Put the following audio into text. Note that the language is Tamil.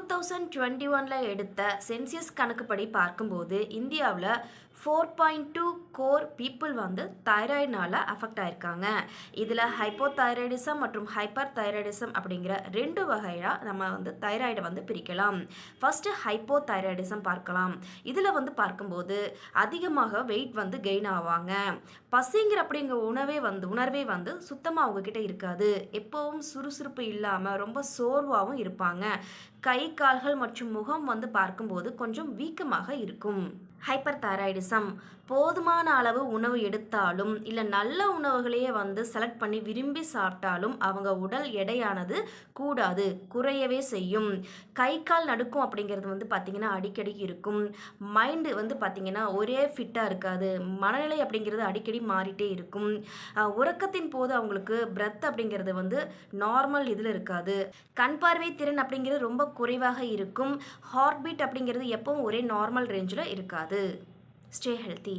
2021ல எடுத்த சென்சஸ் கணக்குப்படி பார்க்கும்போது இந்தியாவில் 4.2 கோர் பீப்புள் வந்து தைராய்டுனால அஃபெக்ட் ஆயிருக்காங்க. இதில் ஹைப்போதைராய்டிசம் மற்றும் ஹைப்பர் தைராய்டிசம் அப்படிங்கிற ரெண்டு வகையாக நம்ம வந்து தைராய்டை வந்து பிரிக்கலாம். ஃபஸ்ட்டு ஹைப்போதைராய்டிசம் பார்க்கலாம். இதில் வந்து பார்க்கும்போது அதிகமாக வெயிட் வந்து கெயின் ஆவாங்க. பசிங்கிற அப்படிங்கிற உணர்வே வந்து சுத்தமாக அவங்கக்கிட்ட இருக்காது. எப்போவும் சுறுசுறுப்பு இல்லாமல் ரொம்ப சோர்வாகவும் இருப்பாங்க. கை கால்கள் மற்றும் முகம் வந்து பார்க்கும்போது கொஞ்சம் வீக்கமாக இருக்கும். ஹைப்பர் தைராய்டிசம் போதுமான அளவு உணவு எடுத்தாலும் இல்லை நல்ல உணவுகளையே வந்து செலக்ட் பண்ணி விரும்பி சாப்பிட்டாலும் அவங்க உடல் எடையானது கூடாது, குறையவே செய்யும். கை கால் நடுக்கும் அப்படிங்கிறது வந்து பார்த்திங்கன்னா அடிக்கடி இருக்கும். மைண்டு வந்து பார்த்திங்கன்னா ஒரே ஃபிட்டாக இருக்காது. மனநிலை அப்படிங்கிறது அடிக்கடி மாறிட்டே இருக்கும். உறக்கத்தின் போது அவங்களுக்கு பிரெத் அப்படிங்கிறது வந்து நார்மல் இதில் இருக்காது. கண் பார்வை திறன் அப்படிங்கிறது ரொம்ப குறைவாக இருக்கும். ஹார்ட் பீட் அப்படிங்கிறது எப்பவும் ஒரே நார்மல் ரேஞ்சில் இருக்காது. Stay healthy.